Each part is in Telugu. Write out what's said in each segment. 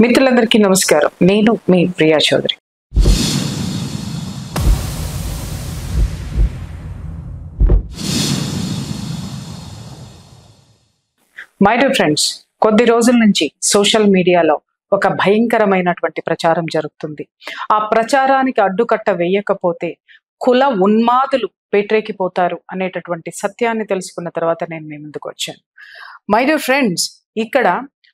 మిత్రులందరికీ నమస్కారం. నేను మీ Priya Chowdary. My dear friends, కొద్ది రోజుల నుంచి సోషల్ మీడియాలో ఒక భయంకరమైనటువంటి ప్రచారం జరుగుతుంది. ఆ ప్రచారానికి అడ్డుకట్ట వేయకపోతే కుల ఉన్మాదులు పేట్రేకిపోతారు అనేటటువంటి సత్యాన్ని తెలుసుకున్న తర్వాత నేను మీ ముందుకు వచ్చాను. మై డియర్ ఫ్రెండ్స్, ఇక్కడ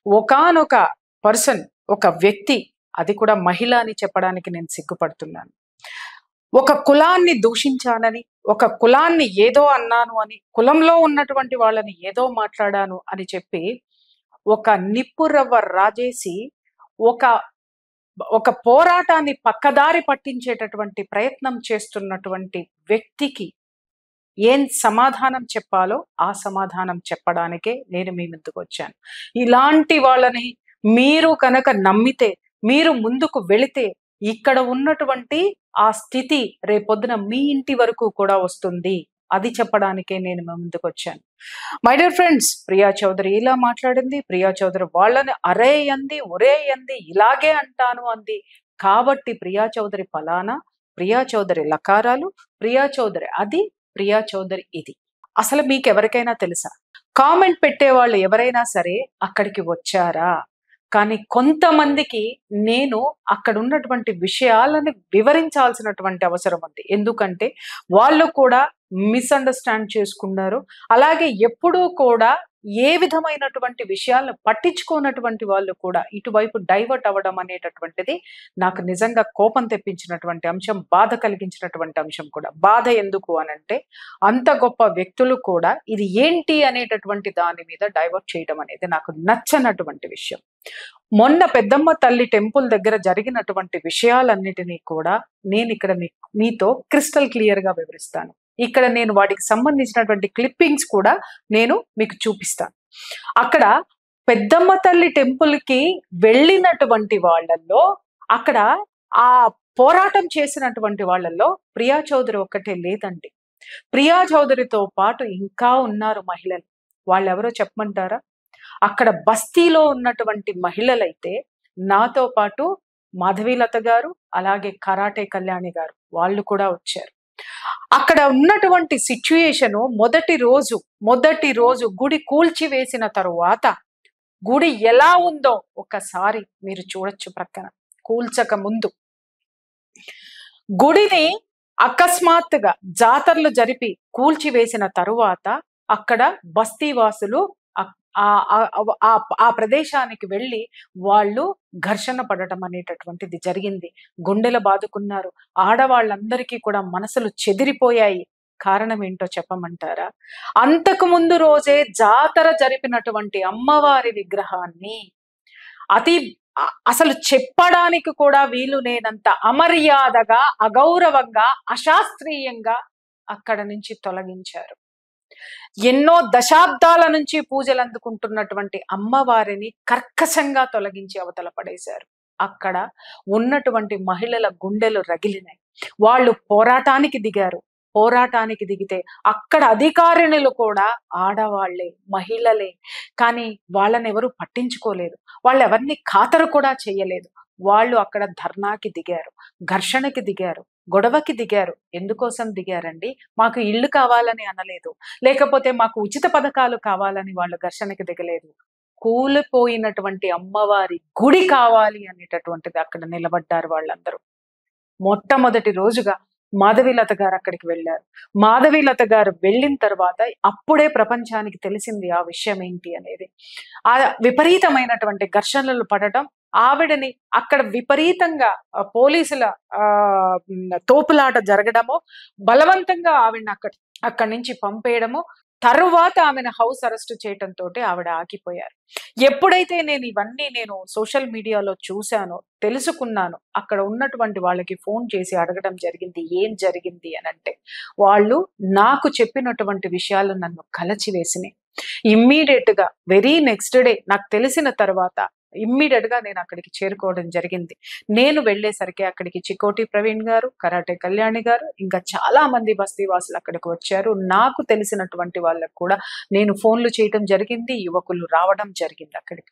ఒకానొక పర్సన్, ఒక వ్యక్తి, అది కూడా మహిళ అని చెప్పడానికి నేను సిగ్గుపడుతున్నాను, ఒక కులాన్ని దూషించానని, ఒక కులాన్ని ఏదో అన్నాను అని, కులంలో ఉన్నటువంటి వాళ్ళని ఏదో మాట్లాడాను అని చెప్పి ఒక నిప్పురవ్వ రాజేసి ఒక పోరాటాన్ని పక్కదారి పట్టించేటటువంటి ప్రయత్నం చేస్తున్నటువంటి వ్యక్తికి ఏం సమాధానం చెప్పాలో ఆ సమాధానం చెప్పడానికే నేను మీ ముందుకు వచ్చాను. ఇలాంటి వాళ్ళని మీరు కనుక నమ్మితే, మీరు ముందుకు వెళితే ఇక్కడ ఉన్నటువంటి ఆ స్థితి రేపొద్దున మీ ఇంటి వరకు కూడా వస్తుంది. అది చెప్పడానికే నేను మీ ముందుకు వచ్చాను. My dear friends, Priya Chaudhary ఇలా మాట్లాడింది, ప్రియా చౌదరి వాళ్ళని అరే అంది, ఒరే అంది, ఇలాగే అంటాను అంది, కాబట్టి ప్రియా చౌదరి ఫలానా, ప్రియా చౌదరి లకారాలు, ప్రియా చౌదరి అది, ప్రియా చౌదరి ఇది. అసలు మీకు ఎవరికైనా తెలుసా? కామెంట్ పెట్టే వాళ్ళు ఎవరైనా సరే అక్కడికి వచ్చారా? కానీ కొంతమందికి నేను అక్కడ ఉన్నటువంటి విషయాలను వివరించాల్సినటువంటి అవసరం ఉంది. ఎందుకంటే వాళ్ళు కూడా మిస్అండర్స్టాండ్ చేసుకున్నారు. అలాగే ఎప్పుడూ కూడా ఏ విధమైనటువంటి విషయాలను పట్టించుకోనటువంటి వాళ్ళు కూడా ఇటువైపు డైవర్ట్ అవ్వడం అనేటటువంటిది నాకు నిజంగా కోపం తెప్పించినటువంటి అంశం, బాధ కలిగించినటువంటి అంశం కూడా. బాధ ఎందుకు అనంటే, అంత గొప్ప వ్యక్తులు కూడా ఇది ఏంటి అనేటటువంటి దాని మీద డైవర్ట్ చేయడం అనేది నాకు నచ్చనటువంటి విషయం. మొన్న పెద్దమ్మ తల్లి టెంపుల్ దగ్గర జరిగినటువంటి విషయాలన్నిటినీ కూడా నేను ఇక్కడ మీతో క్రిస్టల్ క్లియర్ గా వివరిస్తాను. ఇక్కడ నేను వాటికి సంబంధించినటువంటి క్లిప్పింగ్స్ కూడా నేను మీకు చూపిస్తాను. అక్కడ పెద్దమ్మ తల్లి టెంపుల్ కి వెళ్ళినటువంటి వాళ్ళల్లో, అక్కడ ఆ పోరాటం చేసినటువంటి వాళ్ళల్లో ప్రియా చౌదరి ఒక్కటే లేదండి. ప్రియా చౌదరితో పాటు ఇంకా ఉన్నారు మహిళలు. వాళ్ళెవరో చెప్పమంటారా? అక్కడ బస్తీలో ఉన్నటువంటి మహిళలైతే నాతో పాటు మాధవీలత గారు, అలాగే కరాటే కళ్యాణి గారు, వాళ్ళు కూడా వచ్చారు. అక్కడ ఉన్నటువంటి సిచ్యుయేషను మొదటి రోజు గుడి కూల్చివేసిన తరువాత గుడి ఎలా ఉందో ఒకసారి మీరు చూడొచ్చు. ప్రక్కన కూల్చక ముందు గుడిని అకస్మాత్తుగా జాతరలు జరిపి కూల్చివేసిన తరువాత అక్కడ బస్తీవాసులు ఆ ప్రదేశానికి వెళ్ళి వాళ్ళు ఘర్షణ పడటం అనేటటువంటిది జరిగింది. గుండెలు బాదుకున్నారు. ఆడవాళ్ళందరికీ కూడా మనసులు చెదిరిపోయాయి. కారణం ఏంటో చెప్పమంటారా? అంతకు ముందు రోజే జాతర జరిపినటువంటి అమ్మవారి విగ్రహాన్ని అసలు చెప్పడానికి కూడా వీలు లేనంత అమర్యాదగా, అగౌరవంగా, అశాస్త్రీయంగా అక్కడ నుంచి తొలగించారు. ఎన్నో దశాబ్దాల నుంచి పూజలు అందుకుంటున్నటువంటి అమ్మవారిని కర్కశంగా తొలగించి అవతల పడేశారు. అక్కడ ఉన్నటువంటి మహిళల గుండెలు రగిలినాయి. వాళ్ళు పోరాటానికి దిగారు. పోరాటానికి దిగితే అక్కడ అధికారిణులు కూడా ఆడవాళ్లే, మహిళలే. కానీ వాళ్ళని ఎవరు పట్టించుకోలేదు. వాళ్ళు ఎవరిని ఖాతరు కూడా చేయలేదు. వాళ్ళు అక్కడ ధర్నాకి దిగారు, ఘర్షణకి దిగారు, గొడవకి దిగారు. ఎందుకోసం దిగారండి? మాకు ఇల్లు కావాలని అనలేదు, లేకపోతే మాకు ఉచిత పథకాలు కావాలని వాళ్ళు ఘర్షణకి దిగలేదు. కూలిపోయినటువంటి అమ్మవారి గుడి కావాలి అనేటటువంటిది అక్కడ నిలబడ్డారు వాళ్ళందరూ. మొట్టమొదటి రోజుగా మాధవీలత గారు అక్కడికి వెళ్ళారు. మాధవీలత గారు వెళ్ళిన తర్వాత అప్పుడే ప్రపంచానికి తెలిసింది ఆ విషయం ఏంటి అనేది. ఆ విపరీతమైనటువంటి ఘర్షణలు పడటం, ఆవిడని అక్కడ విపరీతంగా పోలీసుల తోపులాట జరగడము, బలవంతంగా ఆవిడని అక్కడి నుంచి పంపేయడము, తరువాత ఆమెను హౌస్ అరెస్ట్ చేయటంతో ఆవిడ ఆగిపోయారు. ఎప్పుడైతే నేను సోషల్ మీడియాలో చూశానో, తెలుసుకున్నాను, అక్కడ ఉన్నటువంటి వాళ్ళకి ఫోన్ చేసి అడగడం జరిగింది ఏం జరిగింది అని. అంటే వాళ్ళు నాకు చెప్పినటువంటి విషయాలు నన్ను కలచివేసినాయి. ఇమ్మీడియట్ గా వెరీ నెక్స్ట్ డే నాకు తెలిసిన తర్వాత ఇమ్మీడియట్ గా నేను అక్కడికి చేరుకోవడం జరిగింది. నేను వెళ్ళేసరికి అక్కడికి చికోటి ప్రవీణ్ గారు, కరాటే కళ్యాణి గారు, ఇంకా చాలా మంది బస్తీ వాసులు అక్కడికి వచ్చారు. నాకు తెలిసినటువంటి వాళ్ళకు కూడా నేను ఫోన్లు చేయటం జరిగింది. యువకులు రావడం జరిగింది అక్కడికి.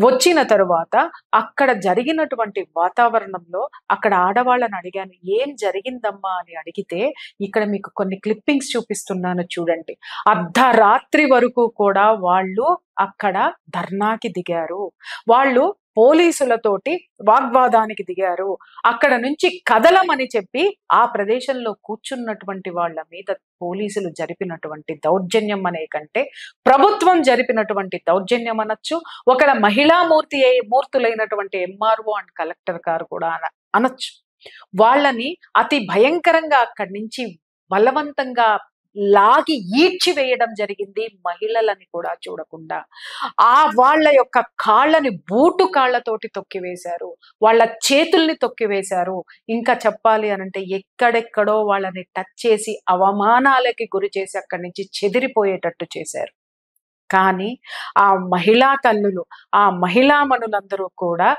వచ్చిన తరువాత అక్కడ జరిగినటువంటి వాతావరణంలో అక్కడ ఆడవాళ్ళని అడిగాను, ఏం జరిగిందమ్మా అని అడిగితే, ఇక్కడ మీకు కొన్ని క్లిప్పింగ్స్ చూపిస్తున్నాను చూడండి. అర్ధరాత్రి వరకు కూడా వాళ్ళు అక్కడ ధర్నాకి దిగారు. వాళ్ళు పోలీసులతోటి వాగ్వాదానికి దిగారు. అక్కడ నుంచి కదలమని చెప్పి ఆ ప్రదేశంలో కూర్చున్నటువంటి వాళ్ళ మీద పోలీసులు జరిపినటువంటి దౌర్జన్యం అనే కంటే ప్రభుత్వం జరిపినటువంటి దౌర్జన్యం అనొచ్చు. ఒకళ్ళ మూర్తులైనటువంటి ఎంఆర్ఓ అండ్ కలెక్టర్ గారు కూడా అనొచ్చు. వాళ్ళని అతి భయంకరంగా అక్కడి నుంచి బలవంతంగా లాగి ఈడ్చి వేయడం జరిగింది, మహిళలని కూడా చూడకుండా. వాళ్ళ యొక్క కాళ్ళని బూటు కాళ్ళతోటి తొక్కివేశారు, వాళ్ళ చేతుల్ని తొక్కివేశారు. ఇంకా చెప్పాలి అనంటే ఎక్కడెక్కడో వాళ్ళని టచ్ చేసి అవమానాలకి గురి చేసి అక్కడి నుంచి చెదిరిపోయేటట్టు చేశారు. కానీ ఆ మహిళా తల్లులు, ఆ మహిళామణులందరూ కూడా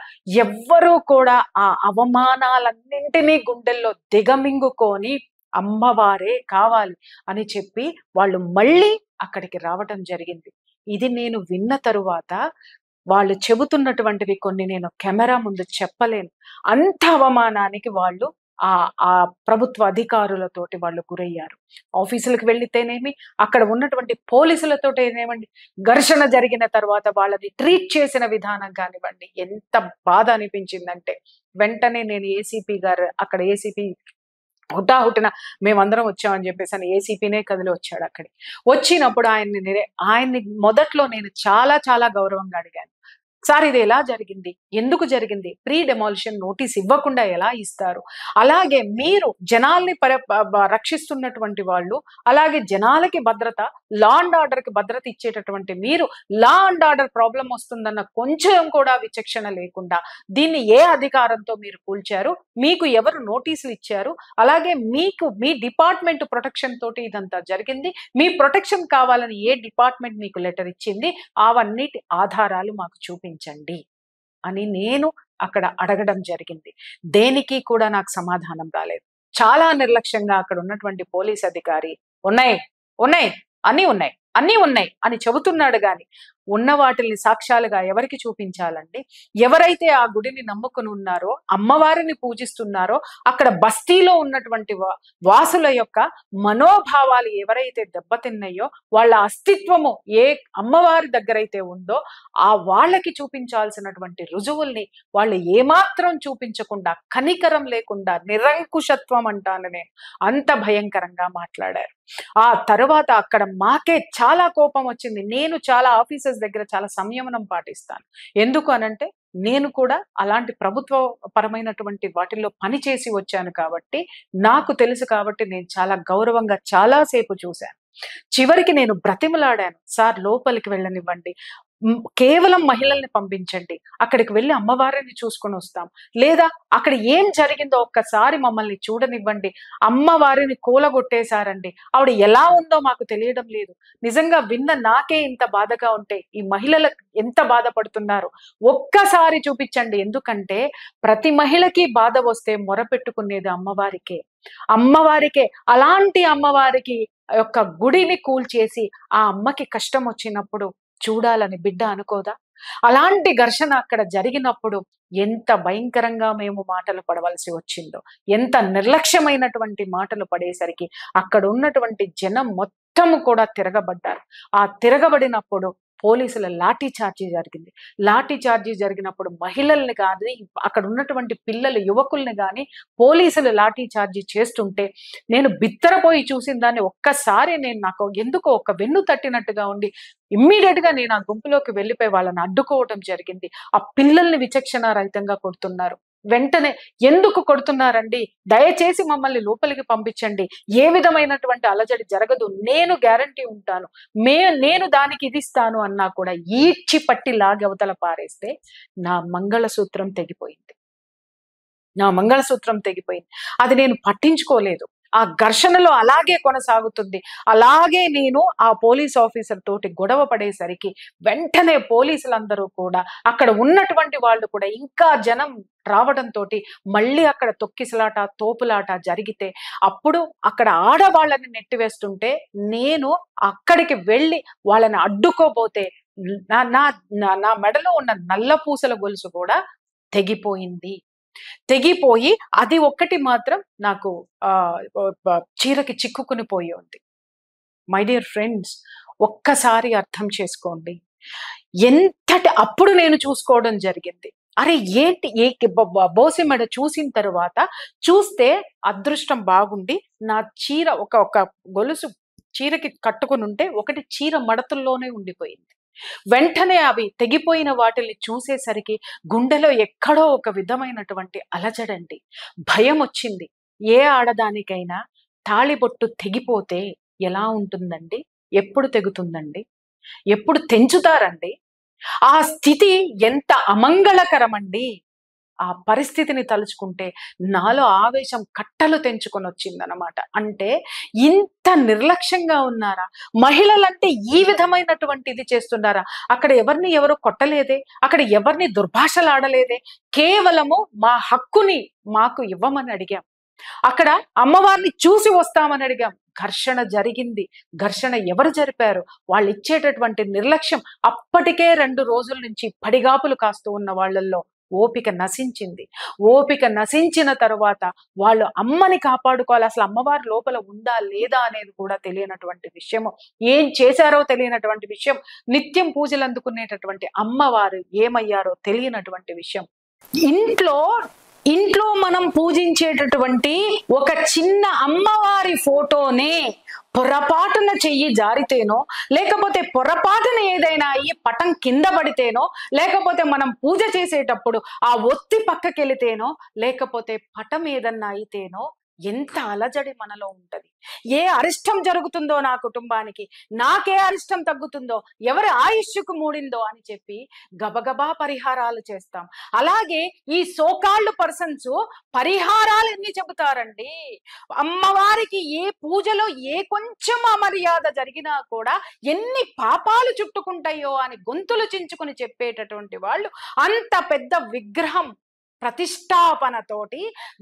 ఎవ్వరూ కూడా ఆ అవమానాలన్నింటినీ గుండెల్లో దిగమింగుకొని అమ్మవారే కావాలి అని చెప్పి వాళ్ళు మళ్ళీ అక్కడికి రావటం జరిగింది. ఇది నేను విన్న తరువాత వాళ్ళు చెబుతున్నటువంటివి కొన్ని నేను కెమెరా ముందు చెప్పలేను. అంత అవమానానికి వాళ్ళు ఆ ప్రభుత్వ అధికారులతోటి వాళ్ళు గురయ్యారు. ఆఫీసులకు వెళ్తేనేమి, అక్కడ ఉన్నటువంటి పోలీసులతోటి ఏనేమండి, ఘర్షణ జరిగిన తర్వాత వాళ్ళని ట్రీట్ చేసిన విధానం కానివ్వండి, ఎంత బాధ అనిపించిందంటే వెంటనే నేను ఏసీపీ గారు, అక్కడ ఏసీపీ హుటాహుటిన మేమందరం వచ్చామని చెప్పేసి అని ఏసీపీనే కదిలి వచ్చాడు. అక్కడికి వచ్చినప్పుడు ఆయన్ని మొదట్లో నేను చాలా చాలా గౌరవంగా అడిగాను, సార్ ఇది ఎలా జరిగింది, ఎందుకు జరిగింది, ప్రీ డెమాలిషన్ నోటీస్ ఇవ్వకుండా ఎలా ఇస్తారు, అలాగే మీరు జనాల్ని రక్షిస్తున్నటువంటి వాళ్ళు, అలాగే జనాలకి భద్రత, లా అండ్ ఆర్డర్ కి భద్రత ఇచ్చేటటువంటి మీరు లా అండ్ ఆర్డర్ ప్రాబ్లం వస్తుందన్న కొంచెం కూడా విచక్షణ లేకుండా దీన్ని ఏ అధికారంతో మీరు కూల్చారు, మీకు ఎవరు నోటీసులు ఇచ్చారు, అలాగే మీకు మీ డిపార్ట్మెంట్ ప్రొటెక్షన్ తోటి ఇదంతా జరిగింది, మీ ప్రొటెక్షన్ కావాలని ఏ డిపార్ట్మెంట్ మీకు లెటర్ ఇచ్చింది, అవన్నిటి ఆధారాలు మాకు చూపించండి అని నేను అక్కడ అడగడం జరిగింది. దేనికి కూడా నాకు సమాధానం రాలేదు. చాలా నిర్లక్ష్యంగా అక్కడ ఉన్నటువంటి పోలీస్ అధికారి ఉన్నాయి ఉన్నాయి అన్నీ ఉన్నాయి అని చెబుతున్నాడు. గాని ఉన్న వాటిని సాక్ష్యాలుగా ఎవరికి చూపించాలండి? ఎవరైతే ఆ గుడిని నమ్ముకుని ఉన్నారో, అమ్మవారిని పూజిస్తున్నారో, అక్కడ బస్తీలో ఉన్నటువంటి వాసుల యొక్క మనోభావాలు ఎవరైతే దెబ్బతిన్నాయో, వాళ్ళ అస్తిత్వము ఏ అమ్మవారి దగ్గరైతే ఉందో ఆ వాళ్ళకి చూపించాల్సినటువంటి రుజువుల్ని వాళ్ళు ఏమాత్రం చూపించకుండా, కనికరం లేకుండా, నిరంకుశత్వం అంటాను నేను, అంత భయంకరంగా మాట్లాడారు. ఆ తరువాత అక్కడ మాకే చాలా కోపం వచ్చింది. నేను చాలా ఆఫీసర్స్ దగ్గర చాలా సంయమనం పాటిస్తాను. ఎందుకు అనంటే నేను కూడా అలాంటి ప్రభుత్వ పరమైనటువంటి వాటిల్లో పనిచేసి వచ్చాను కాబట్టి, నాకు తెలుసు కాబట్టి నేను చాలా గౌరవంగా చాలాసేపు చూశాను. చివరికి నేను బ్రతిమలాడాను, సార్ లోపలికి వెళ్ళనివ్వండి, కేవలం మహిళల్ని పంపించండి, అక్కడికి వెళ్ళి అమ్మవారిని చూసుకొని వస్తాం, లేదా అక్కడ ఏం జరిగిందో ఒక్కసారి మమ్మల్ని చూడనివ్వండి, అమ్మవారిని కూలగొట్టేశారండి, ఆవిడ ఎలా ఉందో మాకు తెలియడం లేదు, నిజంగా విన్న నాకే ఇంత బాధగా ఉంటే ఈ మహిళలు ఎంత బాధపడుతున్నారు, ఒక్కసారి చూపించండి. ఎందుకంటే ప్రతి మహిళకి బాధ వస్తే మొరపెట్టుకునేది అమ్మవారికే. అలాంటి అమ్మవారికి యొక్క గుడిని కూల్చేసి ఆ అమ్మకి కష్టం వచ్చినప్పుడు చూడాలని బిడ్డ అనుకోదా? అలాంటి ఘర్షణ అక్కడ జరిగినప్పుడు ఎంత భయంకరంగా మేము మాటలు పడవలసి వచ్చిందో, ఎంత నిర్లక్ష్యమైనటువంటి మాటలు పడేసరికి అక్కడ ఉన్నటువంటి జనం మొత్తం కూడా తిరగబడ్డారు. ఆ తిరగబడినప్పుడు పోలీసుల లాఠీ చార్జీ జరిగినప్పుడు మహిళల్ని కానీ, అక్కడ ఉన్నటువంటి పిల్లలు, యువకుల్ని కానీ పోలీసులు లాఠీ చార్జీ చేస్తుంటే నేను బిత్తరపోయి చూసిన దాన్ని ఒక్కసారి నాకు ఎందుకో ఒక వెన్ను తట్టినట్టుగా ఉండి ఇమ్మీడియట్ గా నేను ఆ గుంపులోకి వెళ్ళిపోయి వాళ్ళని అడ్డుకోవటం జరిగింది. ఆ పిల్లల్ని విచక్షణ రహితంగా కొడుతున్నారు. వెంటనే ఎందుకు కొడుతున్నారండి, దయచేసి మమ్మల్ని లోపలికి పంపించండి, ఏ విధమైనటువంటి అలజడి జరగదు, నేను గ్యారంటీ ఉంటాను, నేను దానికి ఇది ఇస్తాను అన్నా కూడా ఈడ్చి పట్టి లాగి అవతల పారేస్తే నా మంగళసూత్రం తెగిపోయింది. అది నేను పట్టించుకోలేదు. ఆ ఘర్షణలో అలాగే కొనసాగుతుంది. అలాగే నేను ఆ పోలీస్ ఆఫీసర్ తోటి గొడవ పడేసరికి వెంటనే పోలీసులందరూ కూడా, అక్కడ ఉన్నటువంటి వాళ్ళు కూడా, ఇంకా జనం రావడంతోటి మళ్ళీ అక్కడ తొక్కిసలాట, తోపులాట జరిగితే, అప్పుడు అక్కడ ఆడవాళ్ళని నెట్టివేస్తుంటే నేను అక్కడికి వెళ్ళి వాళ్ళని అడ్డుకోబోతే నా నా నా మెడలో ఉన్న నల్ల పూసల గొలుసు కూడా తెగిపోయింది. తెగిపోయి అది ఒక్కటి మాత్రం నాకు చీరకి చిక్కుకుని పోయి ఉంది. మై డియర్ ఫ్రెండ్స్, ఒక్కసారి అర్థం చేసుకోండి. అప్పుడు నేను చూసుకోవడం జరిగింది. అరే ఏంటి బోసి మెడ చూసిన తర్వాత చూస్తే అదృష్టం బాగుండి నా చీర ఒక గొలుసు చీరకి కట్టుకుని ఉంటే ఒకటి చీర మడతల్లోనే ఉండిపోయింది. వెంటనే అవి తెగిపోయిన వాటిని చూసేసరికి గుండెలో ఎక్కడో ఒక విధమైనటువంటి అలజడండి, భయం వచ్చింది. ఏ ఆడదానికైనా తాళిబొట్టు తెగిపోతే ఎలా ఉంటుందండి? ఎప్పుడు తెగుతుందండి? ఎప్పుడు తెంచుతారండి? ఆ స్థితి ఎంత అమంగళకరమండి. ఆ పరిస్థితిని తలుచుకుంటే నాలో ఆవేశం కట్టలు తెంచుకొని వచ్చిందనమాట. అంటే ఇంత నిర్లక్ష్యంగా ఉన్నారా? మహిళలంటే ఈ విధమైనటువంటి ఇది చేస్తున్నారా? అక్కడ ఎవరిని ఎవరు కొట్టలేదే, అక్కడ ఎవరిని దుర్భాషలాడలేదే, కేవలము మా హక్కుని మాకు ఇవ్వమని అడిగాం. అక్కడ అమ్మవారిని చూసి వస్తామని అడిగాం. ఘర్షణ జరిగింది. ఘర్షణ ఎవరు జరిపారు? వాళ్ళు ఇచ్చేటటువంటి నిర్లక్ష్యం. అప్పటికే 2 రోజుల నుంచి పడిగాపులు కాస్తూ ఉన్న వాళ్ళల్లో ఓపిక నశించింది. ఓపిక నశించిన తరువాత వాళ్ళు అమ్మని కాపాడుకోవాలి. అసలు అమ్మవారి లోపల ఉందా లేదా అనేది కూడా తెలియనటువంటి విషయము, ఏం చేశారో తెలియనటువంటి విషయం, నిత్యం పూజలు అందుకునేటటువంటి అమ్మవారు ఏమయ్యారో తెలియనటువంటి విషయం. ఇంట్లో మనం పూజించేటటువంటి ఒక చిన్న అమ్మవారి ఫోటోనే పొరపాటున చెయ్యి జారితేనో, లేకపోతే పొరపాటున ఏదైనా ఈ పటం కింద పడితేనో, లేకపోతే మనం పూజ చేసేటప్పుడు ఆ ఒత్తి పక్కకెళితేనో, లేకపోతే పటం ఏదన్నా అయితేనో ఎంత అలజడి మనలో ఉంటది. ఏ అరిష్టం జరుగుతుందో నా కుటుంబానికి, నాకే అరిష్టం తగ్గుతుందో, ఎవరి ఆయుష్కు మూడిందో అని చెప్పి గబగబా పరిహారాలు చేస్తాం. అలాగే ఈ సోకాల్డ్ పర్సన్స్ పరిహారాలు ఎన్ని చెబుతారండి? అమ్మవారికి ఏ పూజలో ఏ కొంచెం అమర్యాద జరిగినా కూడా ఎన్ని పాపాలు చుట్టుకుంటాయో అని గొంతులు చించుకుని చెప్పేటటువంటి వాళ్ళు, అంత పెద్ద విగ్రహం ప్రతిష్టాపనతోటి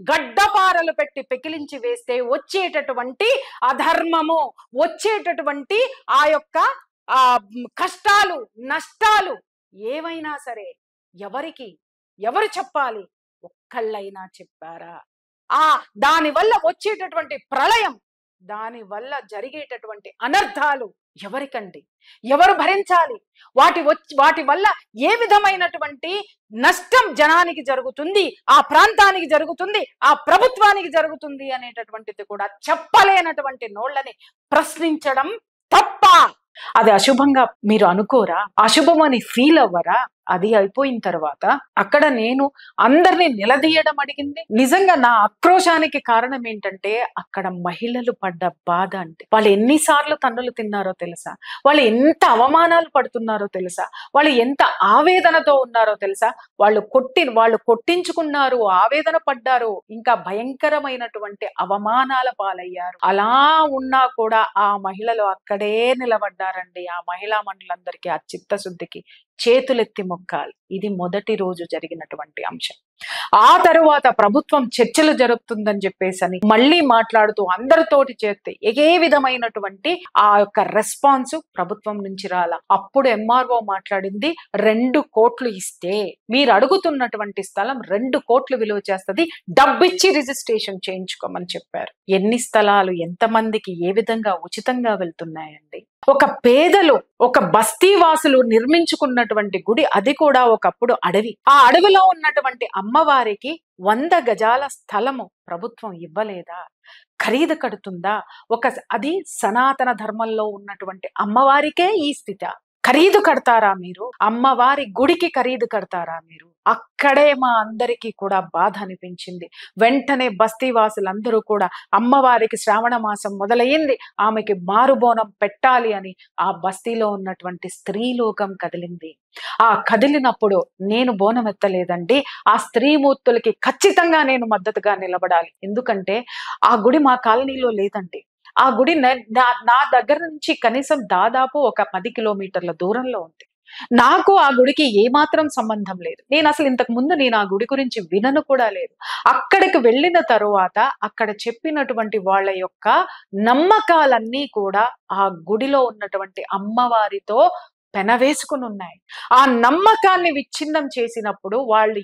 గడ్డపారలు పెట్టి పెకిలించి వేస్తే వచ్చేటటువంటి అధర్మము, వచ్చేటటువంటి ఆ యొక్క కష్టాలు, నష్టాలు ఏవైనా సరే ఎవరు చెప్పాలి? ఒక్కళ్ళైనా చెప్పారా? దానివల్ల వచ్చేటటువంటి ప్రళయం, దానివల్ల జరిగేటటువంటి అనర్థాలు ఎవరికండి? ఎవరు భరించాలి? వాటి వల్ల ఏ విధమైనటువంటి నష్టం జనానికి జరుగుతుంది, ఆ ప్రాంతానికి జరుగుతుంది, ఆ ప్రభుత్వానికి జరుగుతుంది అనేటటువంటిది కూడా చెప్పలేనటువంటి నోళ్ళని ప్రశ్నించడం తప్ప. అది అశుభంగా మీరు అనుకోరా? అశుభం అని ఫీల్ అవ్వరా? అది అయిపోయిన తర్వాత అక్కడ నేను అందరినీ నిలదీయడం అడిగింది. నిజంగా నా ఆక్రోశానికి కారణం ఏంటంటే, అక్కడ మహిళలు పడ్డ బాధ. అంటే వాళ్ళు ఎన్నిసార్లు తన్నులు తిన్నారో తెలుసా? వాళ్ళు ఎంత అవమానాలు పడుతున్నారో తెలుసా? వాళ్ళు ఎంత ఆవేదనతో ఉన్నారో తెలుసా? వాళ్ళు కొట్టించుకున్నారు, ఆవేదన పడ్డారు, ఇంకా భయంకరమైనటువంటి అవమానాల పాలయ్యారు. అలా ఉన్నా కూడా ఆ మహిళలు అక్కడే నిలబడ్డారండి. ఆ మహిళా మండలందరికీ ఆ చిత్తశుద్ధికి చేతులెత్తి మొక్కాలి. ఇది మొదటి రోజు జరిగినటువంటి అంశం. ఆ తరువాత ప్రభుత్వం చర్చలు జరుగుతుందని చెప్పేసి మళ్ళీ మాట్లాడుతూ అందరితోటి చేస్తే ఏ విధమైనటువంటి ఆ యొక్క రెస్పాన్స్ ప్రభుత్వం నుంచి రాలా. అప్పుడు ఎంఆర్ఓ మాట్లాడింది, 2 కోట్లు ఇస్తే మీరు అడుగుతున్నటువంటి స్థలం 2 కోట్లు విలువ చేస్తుంది, డబ్బిచ్చి రిజిస్ట్రేషన్ చేయించుకోమని చెప్పారు. ఎన్ని స్థలాలు ఎంతమందికి ఏ విధంగా ఉచితంగా వెళ్తున్నాయండి? ఒక పేదలు, ఒక బస్తీవాసులు నిర్మించుకున్నటువంటి గుడి, అది కూడా ఒకప్పుడు అడవి. ఆ అడవిలో ఉన్నటువంటి అమ్మవారికి 100 గజాల స్థలము ప్రభుత్వం ఇవ్వలేదా? ఖరీదు కడుతుందా? అది సనాతన ధర్మంలో ఉన్నటువంటి అమ్మవారికే ఈ స్థితి. ఖరీదు కడతారా మీరు? అమ్మవారి గుడికి ఖరీదు కడతారా మీరు? అక్కడే మా అందరికీ కూడా బాధ అనిపించింది. వెంటనే బస్తీ వాసులందరూ కూడా అమ్మవారికి శ్రావణ మాసం మొదలయ్యింది, ఆమెకి మారుబోనం పెట్టాలి అని ఆ బస్తీలో ఉన్నటువంటి స్త్రీలోకం కదిలింది. ఆ కదిలినప్పుడు నేను బోనం ఎత్తలేదండి. ఆ స్త్రీమూర్తులకి ఖచ్చితంగా నేను మద్దతుగా నిలబడాలి. ఎందుకంటే ఆ గుడి మా కాలనీలో లేదండి. ఆ గుడి నా దగ్గర నుంచి కనీసం దాదాపు ఒక 10 కిలోమీటర్ల దూరంలో ఉంది. నాకు ఆ గుడికి ఏమాత్రం సంబంధం లేదు. నేనసలు ఇంతకు ముందు ఆ గుడి గురించి వినను కూడా లేదు. అక్కడికి వెళ్ళిన తరువాత అక్కడ చెప్పినటువంటి వాళ్ళ యొక్క నమ్మకాలన్నీ కూడా ఆ గుడిలో ఉన్నటువంటి అమ్మవారితో పెనవేసుకునున్నాయి. ఆ నమ్మకాన్ని విచ్ఛిన్నం చేసినప్పుడు వాళ్ళు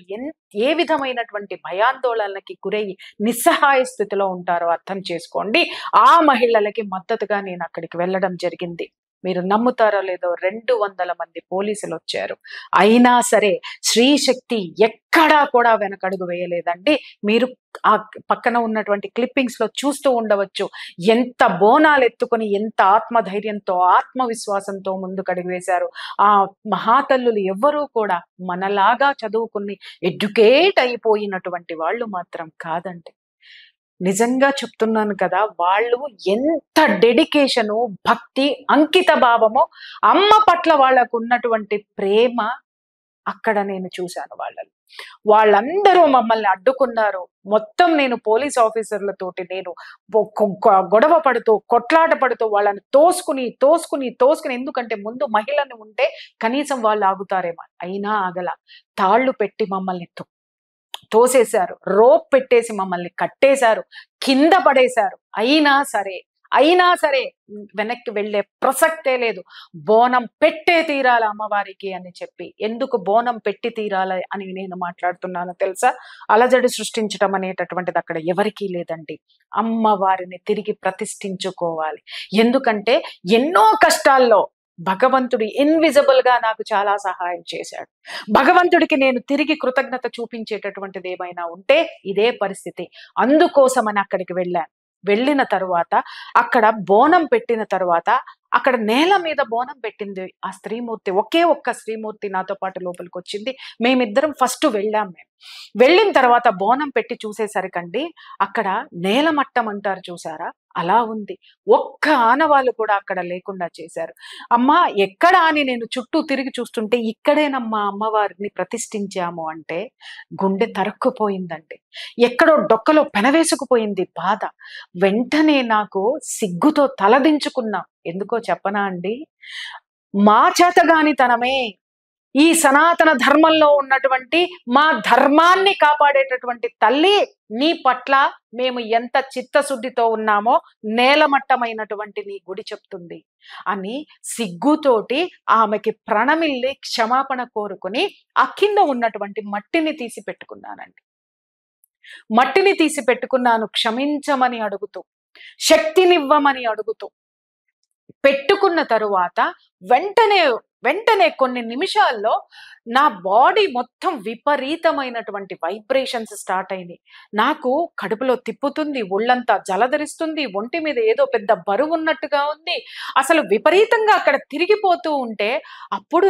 ఏ విధమైనటువంటి భయాందోళనలకి గురయ్యి నిస్సహాయ స్థితిలో ఉంటారో అర్థం చేసుకోండి. ఆ మహిళలకి మద్దతుగా నేను అక్కడికి వెళ్ళడం జరిగింది. మీరు నమ్ముతారో లేదో 200 మంది పోలీసులు వచ్చారు. అయినా సరే శ్రీశక్తి ఎక్కడా కూడా వెనకడుగు వేయలేదండి. మీరు ఆ పక్కన ఉన్నటువంటి క్లిప్పింగ్స్ లో చూస్తూ ఉండవచ్చు. ఎంత బోనాలు ఎత్తుకొని, ఎంత ఆత్మధైర్యంతో, ఆత్మవిశ్వాసంతో ముందుకడుగు వేశారు. ఆ మహాతల్లులు ఎవ్వరూ కూడా మనలాగా చదువుకుని ఎడ్యుకేట్ అయిపోయినటువంటి వాళ్ళు మాత్రం కాదండి. నిజంగా చెప్తున్నాను కదా, వాళ్ళు ఎంత డెడికేషను, భక్తి, అంకిత భావమో, అమ్మ పట్ల వాళ్ళకు ఉన్నటువంటి ప్రేమ అక్కడ నేను చూశాను వాళ్ళని. వాళ్ళందరూ మమ్మల్ని అడ్డుకున్నారు. మొత్తం నేను పోలీస్ ఆఫీసర్లతోటి నేను గొడవ పడుతూ, కొట్లాట పడుతూ వాళ్ళని తోసుకుని ఎందుకంటే ముందు మహిళని ఉంటే కనీసం వాళ్ళు ఆగుతారేమో, అయినా ఆగల. తాళ్ళు పెట్టి మమ్మల్ని తోసేశారు, రోప్ పెట్టేసి మమ్మల్ని కట్టేశారు, కింద పడేశారు. అయినా సరే వెనక్కి వెళ్ళే ప్రసక్తే లేదు. బోనం పెట్టే తీరాలి అమ్మవారికి అని చెప్పి. ఎందుకు బోనం పెట్టి తీరాలి అని నేను మాట్లాడుతున్నానో తెలుసా? అలజడి సృష్టించడం అనేటటువంటిది అక్కడ ఎవరికీ లేదండి. అమ్మవారిని తిరిగి ప్రతిష్ఠించుకోవాలి. ఎందుకంటే ఎన్నో కష్టాల్లో భగవంతుడు ఇన్విజిబుల్ గా నాకు చాలా సహాయం చేశాడు. భగవంతుడికి నేను తిరిగి కృతజ్ఞత చూపించేటటువంటిది ఏమైనా ఉంటే ఇదే పరిస్థితి. అందుకోసమని అక్కడికి వెళ్ళిన తరువాత అక్కడ బోనం పెట్టిన తరువాత అక్కడ నేల మీద బోనం పెట్టింది ఆ స్త్రీమూర్తి. ఒకే ఒక్క స్త్రీమూర్తి నాతో పాటు లోపలికి వచ్చింది. మేమిద్దరం ఫస్ట్ వెళ్ళిన తర్వాత బోనం పెట్టి చూసేసరికండి అక్కడ నేల మట్టం అంటారు చూసారా, అలా ఉంది. ఒక్క ఆనవాళ్ళు కూడా అక్కడ లేకుండా చేశారు. అమ్మా ఎక్కడ అని నేను చుట్టూ తిరిగి చూస్తుంటే ఇక్కడేనమ్మా అమ్మవారిని ప్రతిష్ఠించాము అంటే గుండె తరక్కుపోయిందండి. ఎక్కడో డొక్కలో పెనవేసుకుపోయింది బాధ. వెంటనే నాకు సిగ్గుతో తలదించుకున్నా. ఎందుకో చెప్పనా అండి, మా చేతగానితనమే ఈ సనాతన ధర్మంలో ఉన్నటువంటి మా ధర్మాన్ని కాపాడేటటువంటి తల్లి నీ పట్ల మేము ఎంత చిత్తశుద్ధితో ఉన్నామో నేలమట్టమైనటువంటి నీ గుడి చెప్తుంది అని సిగ్గుతోటి ఆమెకి ప్రణమిల్లి క్షమాపణ కోరుకుని ఆ కింద ఉన్నటువంటి మట్టిని తీసి పెట్టుకున్నాను. క్షమించమని అడుగుతూ, శక్తినివ్వమని అడుగుతూ పెట్టుకున్న తరువాత వెంటనే కొన్ని నిమిషాల్లో నా బాడీ మొత్తం విపరీతమైనటువంటి వైబ్రేషన్స్ స్టార్ట్ అయినాయి. నాకు కడుపులో తిప్పుతుంది, ఒళ్ళంతా జలధరిస్తుంది, ఒంటి మీద ఏదో పెద్ద బరువు ఉన్నట్టుగా ఉంది. అసలు విపరీతంగా అక్కడ తిరిగిపోతూ ఉంటే అప్పుడు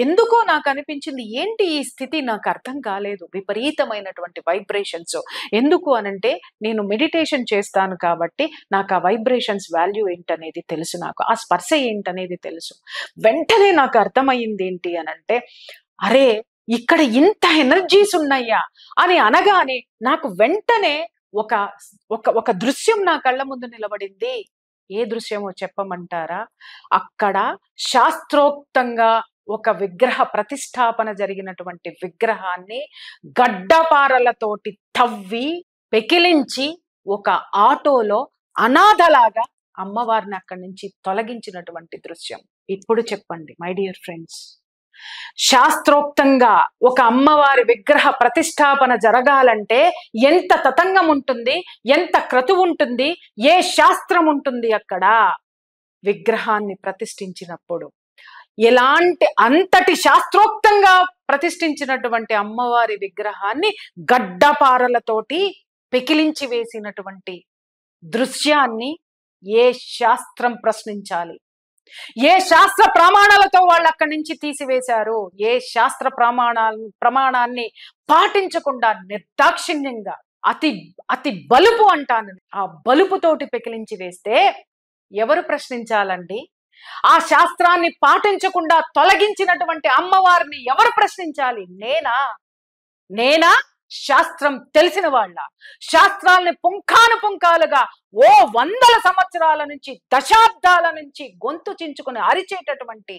ఎందుకో నాకు అనిపించింది, ఏంటి ఈ స్థితి, నాకు అర్థం కాలేదు. విపరీతమైనటువంటి వైబ్రేషన్స్. ఎందుకు అనంటే నేను మెడిటేషన్ చేస్తాను కాబట్టి నాకు ఆ వైబ్రేషన్స్ వాల్యూ ఏంటనేది తెలుసు, నాకు ఆ స్పర్శ ఏంటనేది తెలుసు. వెంటనే నాకు అర్థమయ్యింది ఏంటి అనంటే, అరే ఇక్కడ ఇంత ఎనర్జీస్ ఉన్నాయా అని అనగానే నాకు వెంటనే ఒక దృశ్యం నా కళ్ళ ముందు నిలబడింది. ఏ దృశ్యమో చెప్పమంటారా? అక్కడ శాస్త్రోక్తంగా ఒక విగ్రహ ప్రతిష్టాపన జరిగినటువంటి విగ్రహాన్ని గడ్డపారలతోటి తవ్వి పెకిలించి ఒక ఆటోలో అనాథలాగా అమ్మవారిని అక్కడి నుంచి తొలగించినటువంటి దృశ్యం. ఇప్పుడు చెప్పండి మై డియర్ ఫ్రెండ్స్, శాస్త్రోక్తంగా ఒక అమ్మవారి విగ్రహ ప్రతిష్టాపన జరగాలంటే ఎంత తతంగం ఉంటుంది, ఎంత క్రతువు ఉంటుంది, ఏ శాస్త్రం ఉంటుంది అక్కడ విగ్రహాన్ని ప్రతిష్ఠించినప్పుడు. అంతటి శాస్త్రోక్తంగా ప్రతిష్ఠించినటువంటి అమ్మవారి విగ్రహాన్ని గడ్డపారలతోటి పెకిలించి వేసినటువంటి దృశ్యాన్ని ఏ శాస్త్రం ప్రశ్నించాలి? ఏ శాస్త్ర ప్రమాణాలతో వాళ్ళు అక్కడి నుంచి తీసివేశారు, ఏ శాస్త్ర ప్రమాణాన్ని పాటించకుండా నిర్దాక్షిణ్యంగా అతి అతి బలుపు అంటాను, ఆ బలుపుతోటి పెకిలించి వేస్తే ఎవరు ప్రశ్నించాలండి? ఆ శాస్త్రాన్ని పాటించకుండా తొలగించినటువంటి అమ్మవారిని ఎవరు ప్రశ్నించాలి? నేనా శాస్త్రం తెలిసిన వాళ్ళ? శాస్త్రాల్ని పుంఖానుపుంఖాలుగా ఓ వందల సంవత్సరాల నుంచి, దశాబ్దాల నుంచి గొంతు చించుకుని అరిచేటటువంటి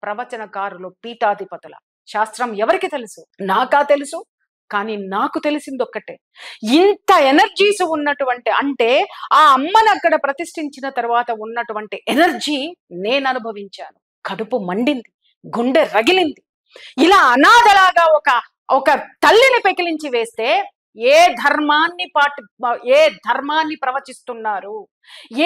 ప్రవచనకారులు, పీఠాధిపతుల శాస్త్రం ఎవరికి తెలుసు? నాకా తెలుసు. కానీ నాకు తెలిసింది ఒక్కటే, ఇంత ఎనర్జీస్ ఉన్నటువంటి, అంటే ఆ అమ్మను అక్కడ ప్రతిష్ఠించిన తర్వాత ఉన్నటువంటి ఎనర్జీ నేను అనుభవించాను. కడుపు మండింది, గుండె రగిలింది. ఇలా అనాథలాగా ఒక తల్లిని పెకిలించి వేస్తే ఏ ధర్మాన్ని ప్రవచిస్తున్నారు,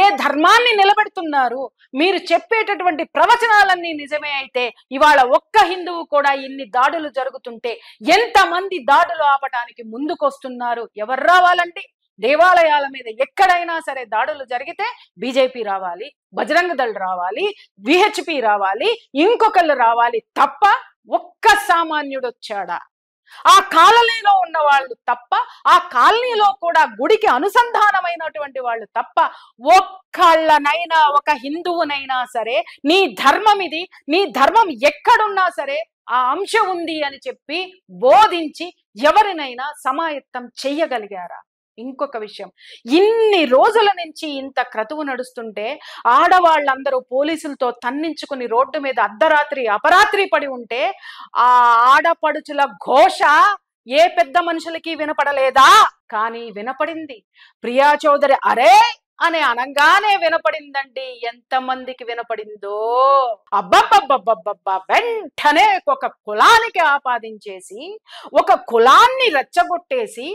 ఏ ధర్మాన్ని నిలబెడుతున్నారు? మీరు చెప్పేటటువంటి ప్రవచనాలన్నీ నిజమే అయితే ఇవాళ ఒక్క హిందువు కూడా ఇన్ని దాడులు జరుగుతుంటే ఎంతమంది దాడులు ఆపటానికి ముందుకొస్తున్నారు? ఎవరు రావాలండి? దేవాలయాల మీద ఎక్కడైనా సరే దాడులు జరిగితే బీజేపీ రావాలి, బజరంగ దళ్ రావాలి, విహెచ్పి రావాలి, ఇంకొకళ్ళు రావాలి తప్ప ఒక్క సామాన్యుడు వచ్చాడా? ఆ కాలనీలో ఉన్న వాళ్ళు తప్ప, ఆ కాలనీలో కూడా గుడికి అనుసంధానమైనటువంటి వాళ్ళు తప్ప ఒక్కళ్ళనైనా, ఒక హిందువునైనా సరే నీ ధర్మం ఇది, నీ ధర్మం ఎక్కడున్నా సరే ఆ అంశం ఉంది అని చెప్పి బోధించి ఎవరినైనా సమాయత్తం చెయ్యగలిగారా? ఇంకొక విషయం, ఇన్ని రోజుల నుంచి ఇంత క్రతువు నడుస్తుంటే ఆడవాళ్ళందరూ పోలీసులతో తన్నించుకుని రోడ్డు మీద అర్ధరాత్రి అపరాత్రి పడి ఉంటే ఆ ఆడపడుచుల ఘోష ఏ పెద్ద మనుషులకి వినపడలేదా? కానీ వినపడింది. ప్రియా చౌదరి అరే అని అనగానే వినపడిందండి. ఎంతమందికి వినపడిందో! అబ్బబ్బబ్బబ్బబ్బబ్బా! వెంటనే ఒక కులానికి ఆపాదించేసి, ఒక కులాన్ని రెచ్చగొట్టేసి,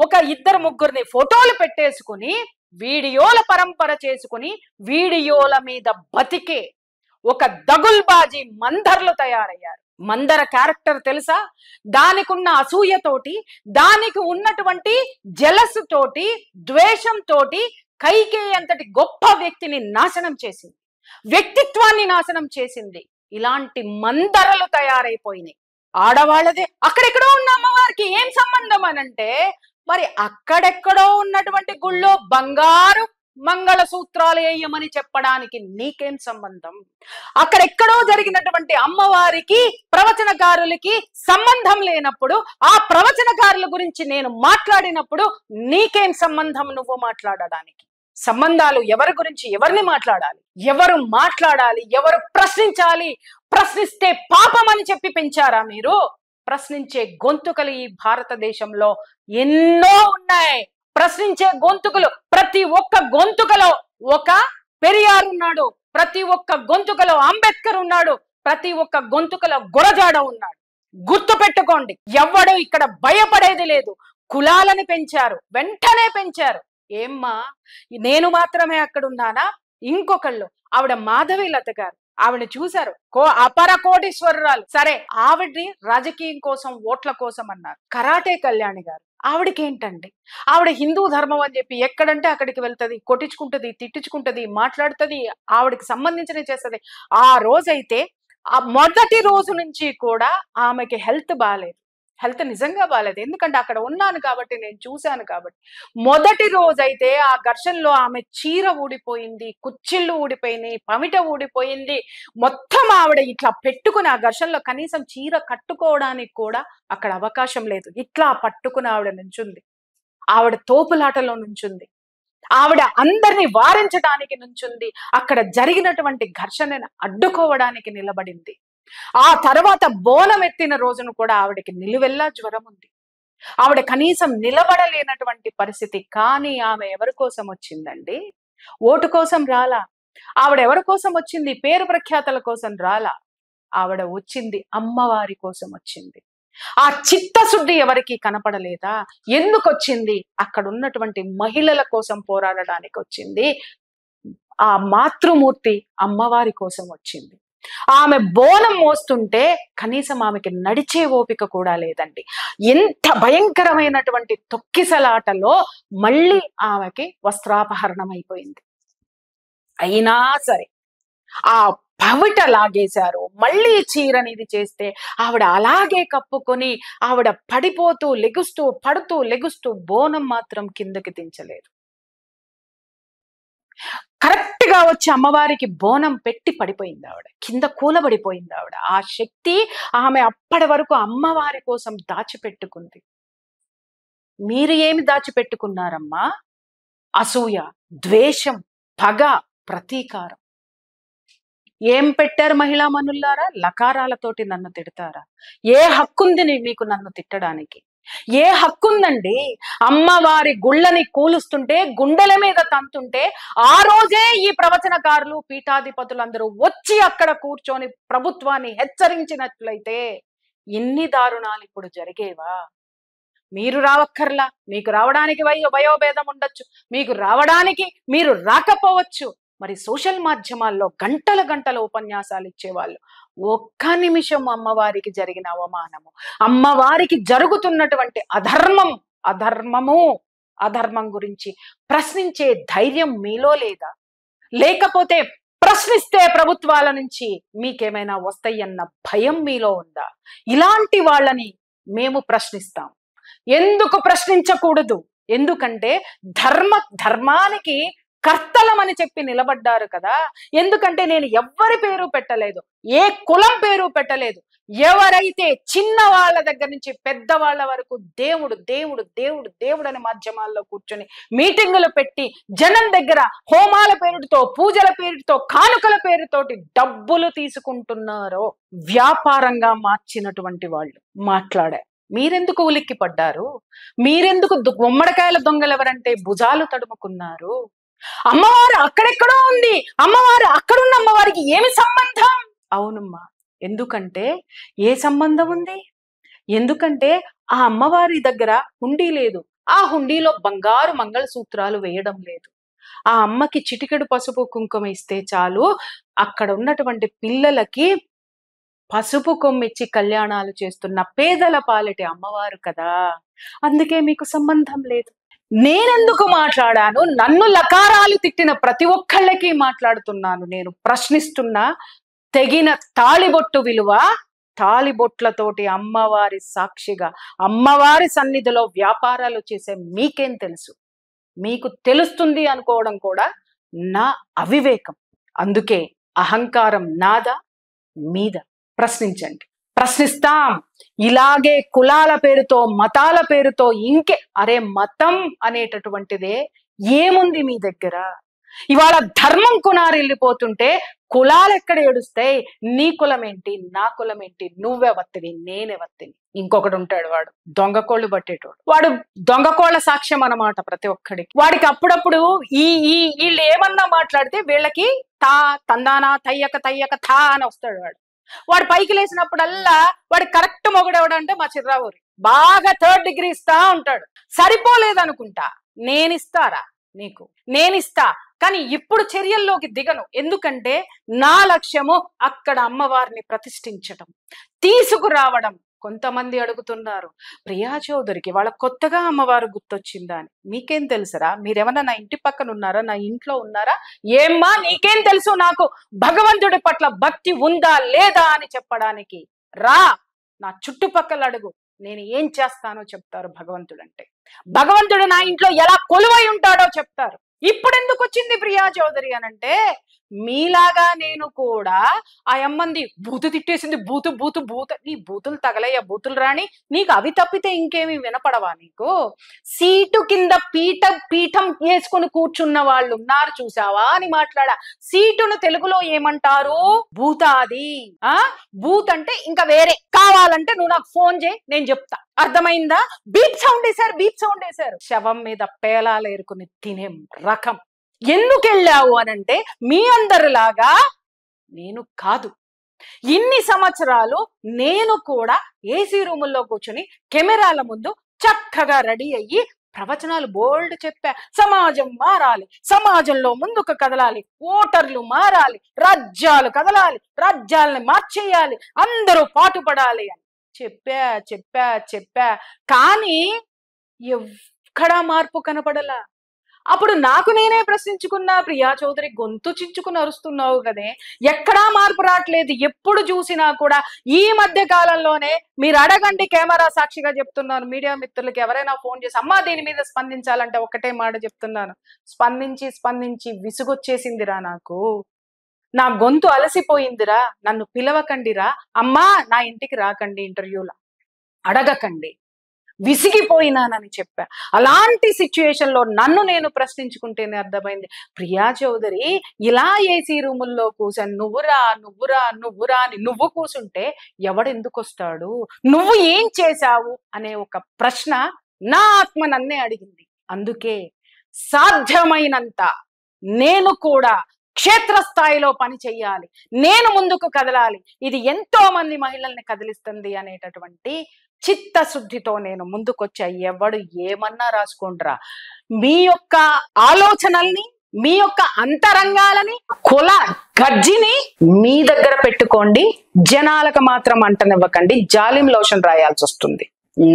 ఒక ఇద్దరు ముగ్గురిని ఫోటోలు పెట్టేసుకుని, వీడియోల పరంపర చేసుకుని, వీడియోల మీద బతికే ఒక దగుల్బాజీ మందర్లు తయారయ్యారు. మందర క్యారెక్టర్ తెలుసా? దానికున్న అసూయతోటి, దానికి ఉన్నటువంటి జలసు తోటి, ద్వేషంతోటి కైకేయి అంతటి గొప్ప వ్యక్తిని నాశనం చేసింది, వ్యక్తిత్వాన్ని నాశనం చేసింది. ఇలాంటి మందరలు తయారైపోయినాయి. ఆడవాళ్ళదే అక్కడెక్కడో ఉన్న అమ్మవారికి ఏం సంబంధం అనంటే, మరి అక్కడెక్కడో ఉన్నటువంటి గుళ్ళో బంగారు మంగళసూత్రాలు వేయమని చెప్పడానికి నీకేం సంబంధం? అక్కడెక్కడో జరిగినటువంటి అమ్మవారికి, ప్రవచనకారులకి సంబంధం లేనప్పుడు ఆ ప్రవచనకారుల గురించి నేను మాట్లాడినప్పుడు నీకేం సంబంధం నువ్వు మాట్లాడడానికి? సంబంధాలు ఎవరి గురించి, ఎవరిని మాట్లాడాలి, ఎవరు మాట్లాడాలి, ఎవరు ప్రశ్నించాలి? ప్రశ్నిస్తే పాపం అని చెప్పి పెంచారా మీరు? ప్రశ్నించే గొంతుకలు ఈ భారతదేశంలో ఎన్నో ఉన్నాయి. ప్రశ్నించే గొంతుకలు, ప్రతి ఒక్క గొంతుకలో ఒక పెరియార్ ఉన్నాడు, ప్రతి ఒక్క గొంతుకలో అంబేద్కర్ ఉన్నాడు, ప్రతి ఒక్క గొంతుకలో గురజాడ ఉన్నాడు. గుర్తు పెట్టుకోండి. ఎవ్వడు ఇక్కడ భయపడేది లేదు. కులాలని పెంచారు, వెంటనే పెంచారు. ఏమ్మా నేను మాత్రమే అక్కడున్నానా? ఇంకొకళ్ళు, ఆవిడ మాధవీలత గారు, ఆవిడ చూశారు, అపర కోటీశ్వరురాలు. సరే, ఆవిడ్ని రాజకీయం కోసం, ఓట్ల కోసం అన్నారు. కరాటే కళ్యాణి గారు, ఆవిడకి ఏంటండి? ఆవిడ హిందూ ధర్మం అని చెప్పి ఎక్కడంటే అక్కడికి వెళ్తుంది, కొట్టించుకుంటది, తిట్టించుకుంటది, మాట్లాడుతుంది, ఆవిడకి సంబంధించినవి చేస్తుంది. ఆ రోజైతే, ఆ మొదటి రోజు నుంచి కూడా ఆమెకి హెల్త్ బాగాలేదు. హెల్త్ నిజంగా బాగాలేదు. ఎందుకంటే అక్కడ ఉన్నాను కాబట్టి, నేను చూశాను కాబట్టి. మొదటి రోజైతే ఆ ఘర్షణలో ఆమె చీర ఊడిపోయింది, కుచ్చిళ్ళు ఊడిపోయినాయి, పమిట ఊడిపోయింది. మొత్తం ఆవిడ ఇట్లా పెట్టుకుని ఆ ఘర్షణలో కనీసం చీర కట్టుకోవడానికి కూడా అక్కడ అవకాశం లేదు. ఇట్లా పట్టుకుని ఆవిడ నుంచుంది. ఆవిడ తోపులాటలో నుంచుంది. ఆవిడ అందరినీ వారించడానికి నుంచుంది. అక్కడ జరిగినటువంటి ఘర్షణను అడ్డుకోవడానికి నిలబడింది. ఆ తర్వాత బోనం ఎత్తిన రోజును కూడా ఆవిడకి నిలువెల్లా జ్వరం ఉంది. ఆవిడ కనీసం నిలబడలేనటువంటి పరిస్థితి. కానీ ఆమె ఎవరి కోసం వచ్చిందండి? ఓటు కోసం రాలా. ఆవిడ ఎవరి కోసం వచ్చింది? పేరు ప్రఖ్యాతల కోసం రాలా. ఆవిడ వచ్చింది అమ్మవారి కోసం వచ్చింది. ఆ చిత్తశుద్ధి ఎవరికి కనపడలేదా? ఎందుకు వచ్చింది? అక్కడ ఉన్నటువంటి మహిళల కోసం పోరాడడానికి వచ్చింది. ఆ మాతృమూర్తి అమ్మవారి కోసం వచ్చింది. ఆమె బోనం మోస్తుంటే కనీసం ఆమెకి నడిచే ఓపిక కూడా లేదండి. ఎంత భయంకరమైనటువంటి తొక్కిసలాటలో మళ్ళీ ఆమెకి వస్త్రాపహరణం అయిపోయింది. అయినా సరే ఆ పవిట లాగేశారు. మళ్ళీ చీరనిది చేస్తే ఆవిడ అలాగే కప్పుకొని ఆవిడ పడిపోతూ లెగుస్తూ పడుతూ లెగుస్తూ బోనం మాత్రం కిందకి దించలేదు. కరెక్ట్ గా వచ్చి అమ్మవారికి బోనం పెట్టి పడిపోయింది ఆవిడ, కింద కూలబడిపోయింది ఆవిడ. ఆ శక్తి ఆమె అప్పటి వరకు అమ్మవారి కోసం దాచిపెట్టుకుంది. మీరు ఏమి దాచిపెట్టుకున్నారమ్మా? అసూయ, ద్వేషం, పగ, ప్రతీకారం. ఏం పెట్టారు మహిళా మనుల్లారా? లకారాలతోటి నన్ను తిడతారా? ఏ హక్కుంది మీకు నన్ను తిట్టడానికి? ఏ హక్కుందండి? అమ్మవారి గుళ్ళని కూలుస్తుంటే, గుండెల మీద తంతుంటే ఆ రోజే ఈ ప్రవచనకారులు పీఠాధిపతులందరూ వచ్చి అక్కడ కూర్చొని ప్రభుత్వాన్ని హెచ్చరించినట్లయితే ఇన్ని దారుణాలు ఇప్పుడు జరిగేవా? మీరు రావక్కర్లా, మీకు రావడానికి వయోభేదం ఉండొచ్చు, మీకు రావడానికి మీరు రాకపోవచ్చు. మరి సోషల్ మాధ్యమాల్లో గంటల గంటల ఉపన్యాసాలు ఇచ్చేవాళ్ళు ఒక్క నిమిషం అమ్మవారికి జరిగిన అవమానము, అమ్మవారికి జరుగుతున్నటువంటి అధర్మం గురించి ప్రశ్నించే ధైర్యం మీలో లేదా? లేకపోతే ప్రశ్నిస్తే ప్రభుత్వాల నుంచి మీకేమైనా వస్తాయన్న భయం మీలో ఉందా? ఇలాంటి వాళ్ళని మేము ప్రశ్నిస్తాం. ఎందుకు ప్రశ్నించకూడదు? ఎందుకంటే ధర్మానికి కర్తలమని చెప్పి నిలబడ్డారు కదా. ఎందుకంటే నేను ఎవ్వరి పేరు పెట్టలేదు, ఏ కులం పేరు పెట్టలేదు. ఎవరైతే చిన్న వాళ్ళ దగ్గర నుంచి పెద్దవాళ్ళ వరకు దేవుడు దేవుడు దేవుడు దేవుడు అని మాధ్యమాల్లో కూర్చొని మీటింగులు పెట్టి జనం దగ్గర హోమాల పేరుతో, పూజల పేరుతో, కానుకల పేరుతోటి డబ్బులు తీసుకుంటున్నారో వ్యాపారంగా మార్చినటువంటి వాళ్ళు మాట్లాడారు. మీరెందుకు ఉలిక్కి పడ్డారు? మీరెందుకు గుమ్మడికాయల దొంగలు ఎవరంటే భుజాలు తడుముకున్నారు? అమ్మవారు అక్కడెక్కడో ఉంది, అమ్మవారు అక్కడున్న అమ్మవారికి ఏమి సంబంధం? అవునమ్మా, ఎందుకంటే ఏ సంబంధం ఉంది? ఎందుకంటే ఆ అమ్మవారి దగ్గర హుండీ లేదు, ఆ హుండీలో బంగారు మంగళసూత్రాలు వేయడం లేదు. ఆ అమ్మకి చిటికెడు పసుపు కుంకుమ ఇస్తే చాలు, అక్కడ ఉన్నటువంటి పిల్లలకి పసుపు కొమ్మిచ్చి కళ్యాణాలు చేస్తున్న పేదల పాలిటి అమ్మవారు కదా. అందుకే మీకు సంబంధం లేదు. నేనెందుకు మాట్లాడాను? నన్ను లకారాలు తిట్టిన ప్రతి ఒక్కళ్ళకి మాట్లాడుతున్నాను. నేను ప్రశ్నిస్తున్నా. తెగిన తాళిబొట్టు విలువ, తాళిబొట్లతోటి అమ్మవారి సాక్షిగా అమ్మవారి సన్నిధిలో వ్యాపారాలు చేసే మీకేం తెలుసు? మీకు తెలుస్తుంది అనుకోవడం కూడా నా అవివేకం. అందుకే అహంకారం నాదా మీద? ప్రశ్నించండి, ప్రశ్నిస్తాం. ఇలాగే కులాల పేరుతో, మతాల పేరుతో అరే మతం అనేటటువంటిదే ఏముంది మీ దగ్గర? ఇవాళ ధర్మం కునారిల్లిపోతుంటే కులాలు ఎక్కడ ఏడుస్తాయి? నీ కులం ఏంటి, నా కులం ఏంటి, నువ్వెవత్తివి, నేనెవత్తిని. ఇంకొకడు ఉంటాడు, వాడు దొంగకోళ్ళు పట్టేటోడు. వాడు దొంగకోళ్ళ సాక్ష్యం అన్నమాట ప్రతి ఒక్కడికి. వాడికి అప్పుడప్పుడు వీళ్ళు ఏమన్నా మాట్లాడితే వీళ్ళకి తందానా తయ్యక థా అని వస్తాడు. వాడు పైకి లేచినప్పుడల్లా వాడి కరెక్ట్ మొగుడెవడంటే మా చిర్రావూరి బాగా 3rd డిగ్రీ ఇస్తా ఉంటాడు. సరిపోలేదనుకుంటా, నేనిస్తారా నీకు? నేనిస్తా, కానీ ఇప్పుడు చర్యల్లోకి దిగను. ఎందుకంటే నా లక్ష్యము అక్కడ అమ్మవారిని ప్రతిష్ఠించటం, తీసుకురావడం. కొంతమంది అడుగుతున్నారు, ప్రియా చౌదరికి వాళ్ళ కొత్తగా అమ్మవారు గుర్తొచ్చిందా అని. మీకేం తెలుసరా? మీరేమన్నా నా ఇంటి పక్కన ఉన్నారా, నా ఇంట్లో ఉన్నారా? ఏమ్మా నీకేం తెలుసు నాకు భగవంతుడి పట్ల భక్తి ఉందా లేదా అని చెప్పడానికి? రా, నా చుట్టుపక్కల అడుగు, నేను ఏం చేస్తానో చెప్తారు. భగవంతుడు నా ఇంట్లో ఎలా కొలువై ఉంటాడో చెప్తారు. ఇప్పుడు ఎందుకు వచ్చింది ప్రియా చౌదరి అనంటే, మీలాగా నేను కూడా ఆ అమ్మంది బూతు తిట్టేసింది, బూతు బూతు బూతు. నీ బూతులు తగలయ్యా, బూతులు రాని, నీకు అవి తప్పితే ఇంకేమి వినపడవా నీకు? సీటు కింద పీఠం వేసుకుని కూర్చున్న వాళ్ళు ఉన్నారు చూసావా అని మాట్లాడా. సీటును తెలుగులో ఏమంటారు? భూతాది. భూత్ అంటే ఇంకా వేరే. కావాలంటే నువ్వు నాకు ఫోన్ చేయి, నేను చెప్తా. అర్థమైందా? బీప్ సౌండ్ వేశారు. శవం మీద పేలాలు ఏరుకుని తినే రకం. ఎందుకు వెళ్ళావు అనంటే, మీ అందరిలాగా నేను కాదు. ఇన్ని సంవత్సరాలు నేను కూడా ఏసీ రూముల్లో కూర్చొని కెమెరాల ముందు చక్కగా రెడీ అయ్యి ప్రవచనాలు బోల్డ్ చెప్పా. సమాజం మారాలి, సమాజంలో ముందుకు కదలాలి, ఓటర్లు మారాలి, రాజ్యాలు కదలాలి, రాజ్యాలను మార్చేయాలి, అందరూ పాటుపడాలి అని చెప్పా. కానీ ఎక్కడా మార్పు కనపడలా. అప్పుడు నాకు నేనే ప్రశ్నించుకున్నా, ప్రియా చౌదరి గొంతు చించుకుని అరుస్తున్నావు కదే, ఎక్కడా మార్పు రావట్లేదు. ఎప్పుడు చూసినా కూడా ఈ మధ్య కాలంలోనే మీరు అడగండి, కెమెరా సాక్షిగా చెప్తున్నాను, మీడియా మిత్రులకి ఎవరైనా ఫోన్ చేసి అమ్మా దీని మీద స్పందించాలంటే ఒకటే మాట చెప్తున్నాను, స్పందించి స్పందించి విసుగొచ్చేసిందిరా నాకు, నా గొంతు అలసిపోయిందిరా, నన్ను పిలవకండిరా, అమ్మా నా ఇంటికి రాకండి, ఇంటర్వ్యూలో అడగకండి, విసిగిపోయినానని చెప్పా. అలాంటి సిచ్యుయేషన్ లో నన్ను నేను ప్రశ్నించుకుంటేనే అర్థమైంది, ప్రియా చౌదరి ఇలా ఏసీ రూముల్లో కూర్చొని నువ్వురా నువ్వురా నువ్వురా అని నువ్వు కూర్చుంటే ఎవడెందుకు వస్తాడు, నువ్వు ఏం చేశావు అనే ఒక ప్రశ్న నా ఆత్మ నన్నే అడిగింది. అందుకే సాధ్యమైనంత నేను కూడా క్షేత్రస్థాయిలో పని చెయ్యాలి, నేను ముందుకు కదలాలి, ఇది ఎంతో మంది మహిళల్ని కదిలిస్తుంది అనేటటువంటి చిత్తశుద్ధితో నేను ముందుకొచ్చా. ఎవడు ఏమన్నా రాసుకోండిరా, మీ యొక్క ఆలోచనల్ని, మీ యొక్క అంతరంగాలని, కుల గజ్జిని మీ దగ్గర పెట్టుకోండి, జనాలకు మాత్రం అంటనివ్వకండి. జాలిం లోషన్ రాయాల్సి వస్తుంది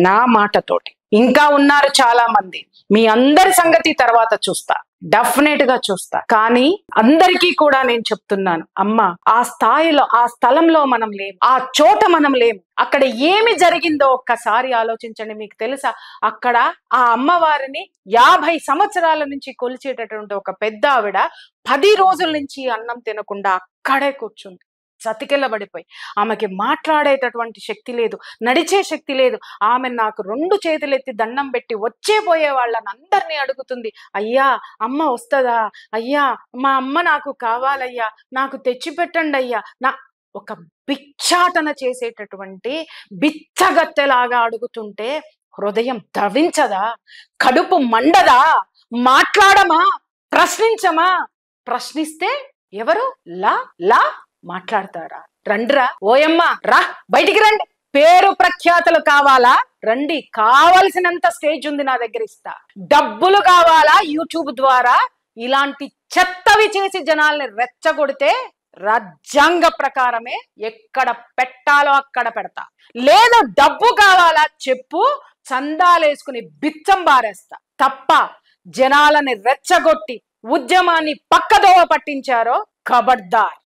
నా మాటతోటి. ఇంకా ఉన్నారు చాలా మంది, మీ అందరి సంగతి తర్వాత చూస్తా, డెఫినెట్ గా చూస్తా. కానీ అందరికీ కూడా నేను చెప్తున్నాను, అమ్మ ఆ స్థాయిలో, ఆ స్థలంలో మనం లేము, ఆ చోట మనం లేము. అక్కడ ఏమి జరిగిందో ఒక్కసారి ఆలోచించండి. మీకు తెలుసా, అక్కడ ఆ అమ్మవారిని 50 సంవత్సరాల నుంచి కొలిచేటటువంటి ఒక పెద్ద ఆవిడ 10 రోజుల నుంచి అన్నం తినకుండా అక్కడే కూర్చుంది, చతికిల్లబడిపోయి. ఆమెకి మాట్లాడేటటువంటి శక్తి లేదు, నడిచే శక్తి లేదు. ఆమె నాకు 2 చేతులెత్తి దండం పెట్టి వచ్చే పోయే వాళ్ళని అందరినీ అడుగుతుంది, అయ్యా అమ్మ వస్తుందా, అయ్యా మా అమ్మ నాకు కావాలయ్యా, నాకు తెచ్చిపెట్టండి అయ్యా. నా ఒక భిక్షాటన చేసేటటువంటి బిచ్చగత్తెలాగా అడుగుతుంటే హృదయం ద్రవించదా, కడుపు మండదా, మాట్లాడమా, ప్రశ్నించమా? ప్రశ్నిస్తే ఎవరు లా లా మాట్లాడతారా? రండిరా ఓయమ్మ, రా బయటికి రండి, పేరు ప్రఖ్యాతులు కావాలా రండి, కావలసినంత స్టేజ్ ఉంది నా దగ్గర, ఇస్తా. డబ్బులు కావాలా యూట్యూబ్ ద్వారా, ఇలాంటి చెత్తవి చేసి జనాల్ని రెచ్చగొడితే రాజ్యాంగ ప్రకారమే ఎక్కడ పెట్టాలో అక్కడ పెడతా. లేదా డబ్బు కావాలా చెప్పు, చందాలేసుకుని బిచ్చం బారేస్తా. తప్ప జనాలని రెచ్చగొట్టి ఉద్యమాన్ని పక్కదోవ పట్టించారో ఖబర్దార్.